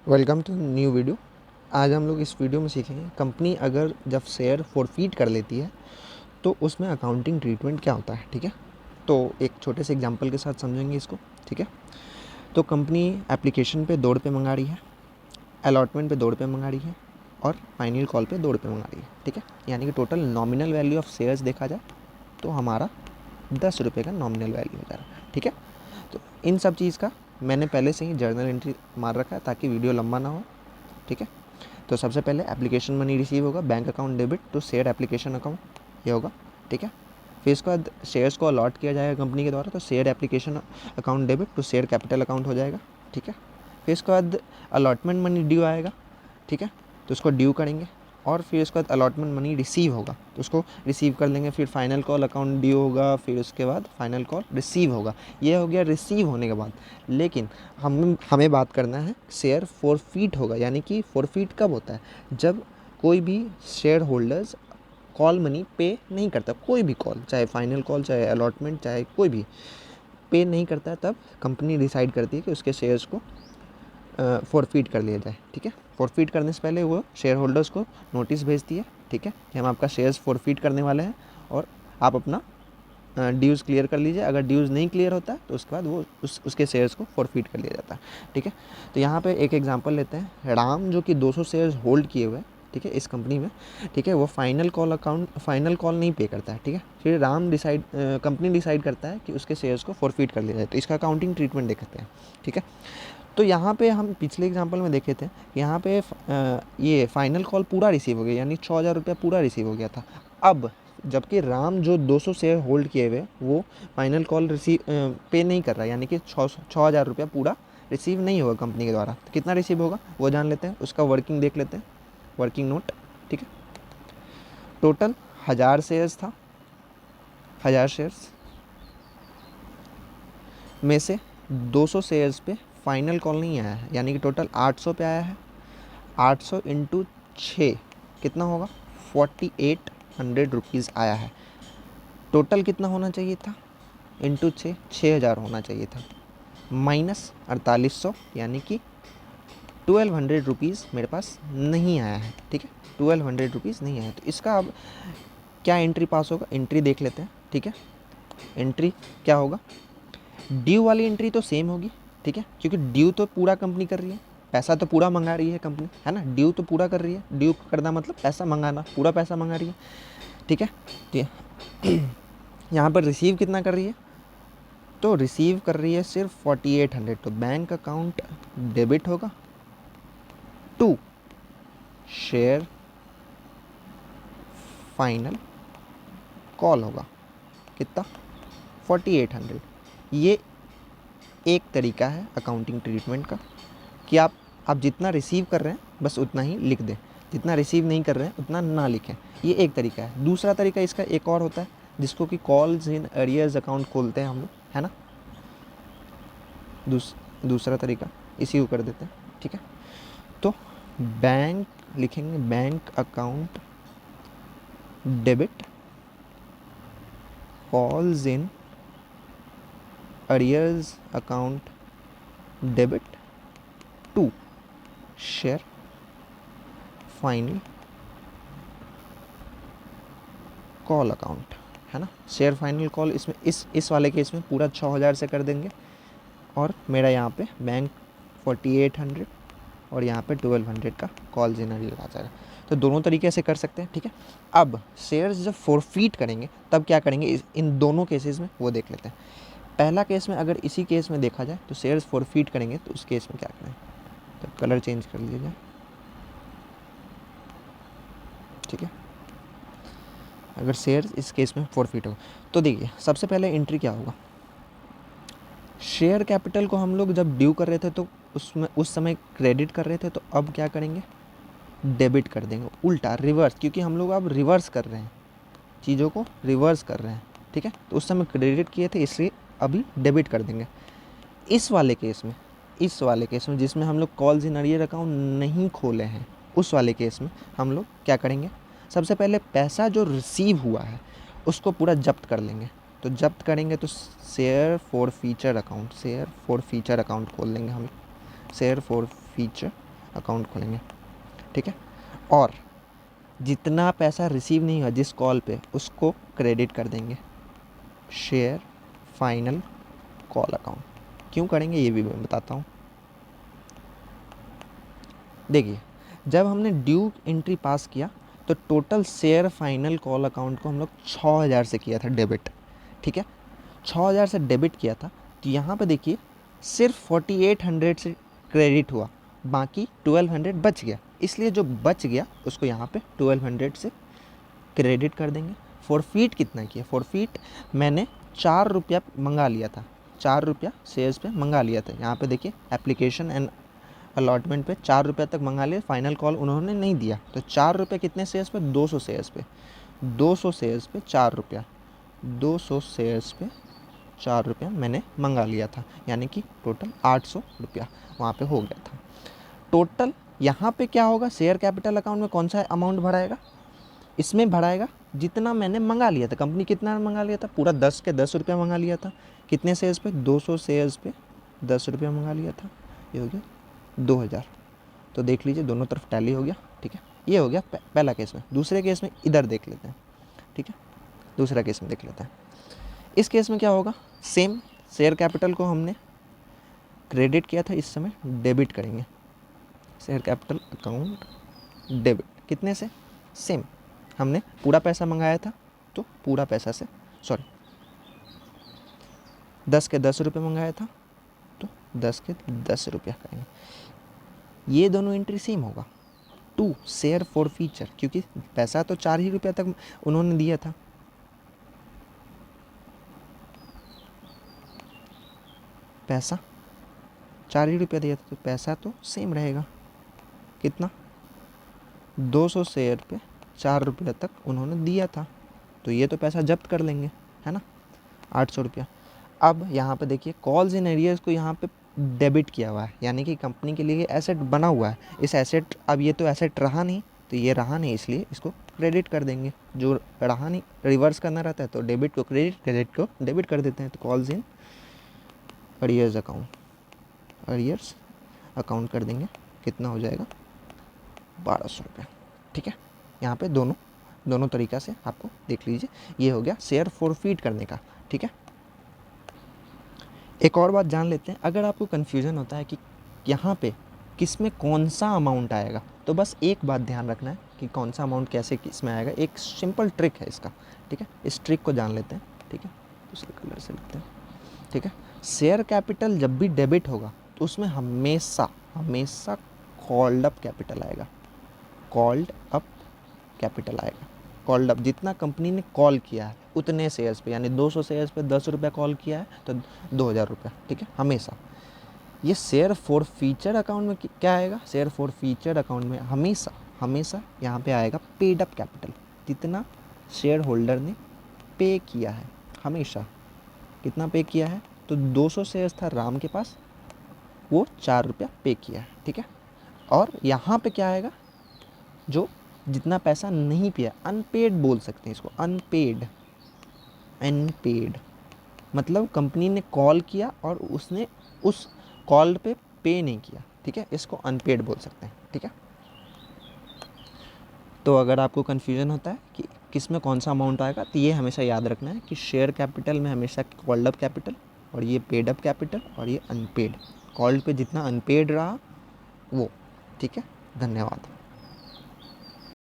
Welcome to new video. आज हम लोग इस वीडियो में सीखेंगे कंपनी अगर जब शेयर फॉरफीट कर लेती है तो उसमें अकाउंटिंग ट्रीटमेंट क्या होता है। ठीक है, तो एक छोटे से एग्जांपल के साथ समझेंगे इसको। ठीक है, तो कंपनी एप्लीकेशन पे 2 रुपये मंगा रही है, अलॉटमेंट पे 2 रुपये मंगा रही है और फाइनल कॉल पे 2 रुपये मंगा रही है। ठीक है, यानी कि total nominal value of shares देखा जाए तो हमारा 10 रुपये का नॉमिनल वैल्यू हो जा रहा है। ठीक है, तो इन सब चीज़ का मैंने पहले से ही जर्नल एंट्री मार रखा है ताकि वीडियो लंबा ना हो। ठीक है, तो सबसे पहले एप्लीकेशन मनी रिसीव होगा, bank account debit to share application account, ये होगा। ठीक है, फिर इसके बाद शेयर्स को अलॉट किया जाएगा कंपनी के द्वारा, तो share application account debit to share capital account हो जाएगा। ठीक है, फिर इसके बाद अलॉटमेंट मनी ड्यू आएगा। ठीक है, तो उसको ड्यू करेंगे और फिर उसके बाद अलॉटमेंट मनी रिसीव होगा तो उसको रिसीव कर लेंगे। फिर फाइनल कॉल अकाउंट ड्यू होगा, फिर उसके बाद फाइनल कॉल रिसीव होगा। ये हो गया रिसीव होने के बाद। लेकिन हमें बात करना है शेयर फॉरफीट होगा, यानी कि फॉरफीट कब होता है? जब कोई भी शेयर होल्डर्स कॉल मनी पे नहीं करता, कोई भी कॉल, चाहे फाइनल कॉल, चाहे अलॉटमेंट, चाहे कोई भी पे नहीं करता है, तब कंपनी डिसाइड करती है कि उसके शेयर्स को फॉरफीट कर लिया जाए। ठीक है, फॉरफीट करने से पहले वो शेयर होल्डर्स को नोटिस भेजती है। ठीक है, कि हम आपका शेयर्स फॉरफीट करने वाले हैं और आप अपना ड्यूज़ क्लियर कर लीजिए। अगर ड्यूज़ नहीं क्लियर होता है तो उसके बाद वो उसके शेयर्स को फॉरफीट कर लिया जाता है। ठीक है, तो यहाँ पे एक एग्जांपल लेते हैं। राम जो कि 200 शेयर्स होल्ड किए हुए हैं, ठीक है, इस कंपनी में। ठीक है, वो फाइनल कॉल नहीं पे करता है। ठीक है, फिर कंपनी डिसाइड करता है कि उसके शेयर्स को फॉरफीट कर लिया जाए, तो इसका अकाउंटिंग ट्रीटमेंट देखते हैं। ठीक है, तो यहाँ पे हम पिछले एग्जांपल में देखे थे, यहाँ पे ये फाइनल कॉल पूरा रिसीव हो गया, यानी 6,000 रुपया पूरा रिसीव हो गया था। अब जबकि राम जो 200 शेयर होल्ड किए हुए, वो फाइनल कॉल पे नहीं कर रहा है, यानी कि 6,000 रुपया पूरा रिसीव नहीं होगा कंपनी के द्वारा। तो कितना रिसीव होगा वो जान लेते हैं, उसका वर्किंग देख लेते हैं, वर्किंग नोट। ठीक है, टोटल 1000 शेयर्स था, 1000 शेयर्स में से 200 शेयर्स पे फाइनल कॉल नहीं आया है, यानी कि टोटल 800 पे आया है। 800 इंटू 6 कितना होगा? 4800 रुपीज़ आया है। टोटल कितना होना चाहिए था? इंटू 6,000 होना चाहिए था, माइनस 4800, यानी कि 1200 रुपीज़ मेरे पास नहीं आया है। ठीक है, 1200 रुपीज़ नहीं आया, तो इसका अब क्या एंट्री पास होगा? एंट्री देख लेते हैं। ठीक है, एंट्री क्या होगा? ड्यू वाली एंट्री तो सेम होगी। ठीक है, क्योंकि ड्यू तो पूरा कंपनी कर रही है, पैसा तो पूरा मंगा रही है कंपनी, है ना। ड्यू तो पूरा कर रही है, ड्यू करना मतलब पैसा मंगाना, पूरा पैसा मंगा रही है। ठीक है, ठीक है। यहाँ पर रिसीव कितना कर रही है? तो रिसीव कर रही है सिर्फ 4800, तो बैंक अकाउंट डेबिट होगा टू शेयर फाइनल कॉल होगा। कितना? 4800। ये एक तरीका है अकाउंटिंग ट्रीटमेंट का कि आप जितना रिसीव कर रहे हैं बस उतना ही लिख दें, जितना रिसीव नहीं कर रहे हैं उतना ना लिखें। ये एक तरीका है। दूसरा तरीका इसका एक और होता है, जिसको कि कॉल्स इन एरियर्स अकाउंट खोलते हैं हम लोग, है ना। दूसरा तरीका इसी को कर देते हैं। ठीक है, तो बैंक लिखेंगे, bank account debit calls in arrears account debit to share final call account, है ना। शेयर फाइनल कॉल इसमें इस वाले केस में पूरा 6,000 से कर देंगे और मेरा यहाँ पे बैंक 4800 और यहाँ पे 1200 का कॉल जनरली आ जाएगा। तो दोनों तरीके से कर सकते हैं। ठीक है, अब शेयर्स जब फॉरफीट करेंगे तब क्या करेंगे, इन दोनों केसेस में वो देख लेते हैं। पहला केस में अगर इसी केस में देखा जाए तो शेयर्स फॉरफीट करेंगे तो उस केस में क्या करें, तो कलर चेंज कर लीजिए। ठीक है, अगर शेयर्स इस केस में फॉरफीट हो तो देखिए सबसे पहले एंट्री क्या होगा। शेयर कैपिटल को हम लोग जब ड्यू कर रहे थे तो उसमें उस समय क्रेडिट कर रहे थे, तो अब क्या करेंगे? डेबिट कर देंगे, उल्टा रिवर्स, क्योंकि हम लोग अब रिवर्स कर रहे हैं, चीज़ों को रिवर्स कर रहे हैं। ठीक है, तो उस समय क्रेडिट किए थे इसलिए अभी डेबिट कर देंगे। इस वाले केस में जिसमें हम लोग कॉल्स इन अरियर अकाउंट नहीं खोले हैं, उस वाले केस में हम लोग क्या करेंगे? सबसे पहले पैसा जो रिसीव हुआ है उसको पूरा जब्त कर लेंगे। तो जब्त करेंगे तो शेयर फॉर फीचर अकाउंट खोल लेंगे हम। शेयर फॉर फीचर अकाउंट खोलेंगे, ठीक है। और जितना पैसा रिसीव नहीं हुआ जिस कॉल पे, उसको क्रेडिट कर देंगे शेयर फाइनल कॉल अकाउंट। क्यों करेंगे ये भी मैं बताता हूँ। देखिए, जब हमने ड्यू एंट्री पास किया तो total share final call account को हम लोग 6000 से किया था डेबिट, ठीक है। 6000 से डेबिट किया था, तो यहाँ पे देखिए सिर्फ 4800 से क्रेडिट हुआ, बाकी 1200 बच गया। इसलिए जो बच गया उसको यहाँ पे 1200 से क्रेडिट कर देंगे। फॉरफीट कितना किया, फॉरफीट मैंने 4 रुपया मंगा लिया था, 4 रुपया शेयर्स पे मंगा लिया था। यहाँ पे देखिए एप्लीकेशन एंड अलॉटमेंट पे 4 रुपये तक मंगा लिए, फाइनल कॉल उन्होंने नहीं दिया। तो 4 रुपये कितने शेयर्स पे, 200 शेयर्स पे, 200 शेयर्स पे 4 रुपया, 200 शेयर्स पे 4 रुपया मैंने मंगा लिया था, यानी कि टोटल 800 रुपया वहाँ पे हो गया था। टोटल यहाँ पे क्या होगा, शेयर कैपिटल अकाउंट में कौन सा अमाउंट भराएगा, इसमें भराएगा जितना मैंने मंगा लिया था। कंपनी कितना मंगा लिया था, पूरा 10 के 10 रुपया मंगा लिया था। कितने शेयर्स पे, 200 शेयर्स पे 10 रुपया मंगा लिया था, ये हो गया 2000। तो देख लीजिए दोनों तरफ टैली हो गया, ठीक है। ये हो गया पहला केस में। दूसरे केस में इधर देख लेते हैं, ठीक है। दूसरा केस में देख लेते हैं। इस केस में क्या होगा, सेम शेयर कैपिटल को हमने क्रेडिट किया था, इस समय डेबिट करेंगे। शेयर कैपिटल अकाउंट डेबिट कितने से, सेम हमने पूरा पैसा मंगाया था तो पूरा पैसा से, सॉरी 10 के 10 रुपये मंगाया था तो 10 के 10 रुपया करेंगे। ये दोनों एंट्री सेम होगा। 2 शेयर फॉर फीचर, क्योंकि पैसा तो 4 ही रुपया तक उन्होंने दिया था, पैसा 4 ही रुपया दिया था, तो पैसा तो सेम रहेगा। कितना, 200 शेयर पे 4 रुपया तक उन्होंने दिया था, तो ये तो पैसा जब्त कर लेंगे, है ना, 800 रुपया। अब यहाँ पे देखिए कॉल्स इन एरियर्स को यहाँ पे डेबिट किया हुआ है, यानी कि कंपनी के लिए एसेट बना हुआ है। इस एसेट, अब ये तो एसेट रहा नहीं, तो ये रहा नहीं, इसलिए इसको क्रेडिट कर देंगे। जो रहा नहीं, रिवर्स करना रहता है तो डेबिट को क्रेडिट, क्रेडिट को डेबिट कर देते हैं। तो calls in arrears account, arrears account कर देंगे। कितना हो जाएगा, 1200 रुपया, ठीक है। यहाँ पे दोनों तरीक़ा से आपको देख लीजिए। ये हो गया शेयर फॉरफीट करने का, ठीक है। एक और बात जान लेते हैं, अगर आपको कन्फ्यूज़न होता है कि यहाँ पे किस में कौन सा अमाउंट आएगा, तो बस एक बात ध्यान रखना है कि कौन सा अमाउंट कैसे किस में आएगा। एक सिंपल ट्रिक है इसका, ठीक है। इस ट्रिक को जान लेते हैं, ठीक है। दूसरे कलर से लिखते हैं, ठीक है। शेयर कैपिटल जब भी डेबिट होगा तो उसमें हमेशा कॉल्ड अप कैपिटल आएगा, कॉल्ड अप कैपिटल आएगा। कॉल्ड अप, जितना कंपनी ने कॉल किया है उतने शेयर्स पे, यानी 200 शेयर्स पे 10 रुपया कॉल किया है तो 2000 रुपया, ठीक है, हमेशा। ये शेयर फॉर फीचर अकाउंट में क्या आएगा, शेयर फॉर फीचर अकाउंट में हमेशा यहाँ पे आएगा पेड अप कैपिटल, जितना शेयर होल्डर ने पे किया है। हमेशा कितना पे किया है, तो 200 शेयर्स था राम के पास, वो 4 रुपया पे किया है, ठीक है। और यहाँ पे क्या आएगा, जो जितना पैसा नहीं पिया, अनपेड बोल सकते हैं इसको, अनपेड मतलब कंपनी ने कॉल किया और उसने उस कॉल पे नहीं किया, ठीक है, इसको अनपेड बोल सकते हैं, ठीक है। तो अगर आपको कन्फ्यूज़न होता है कि किस में कौन सा अमाउंट आएगा, तो ये हमेशा याद रखना है कि शेयर कैपिटल में हमेशा कॉल्ड अप कैपिटल, और ये पेड अप कैपिटल, और ये अनपेड। कॉल्ड पे जितना अनपेड रहा वो, ठीक है। धन्यवाद।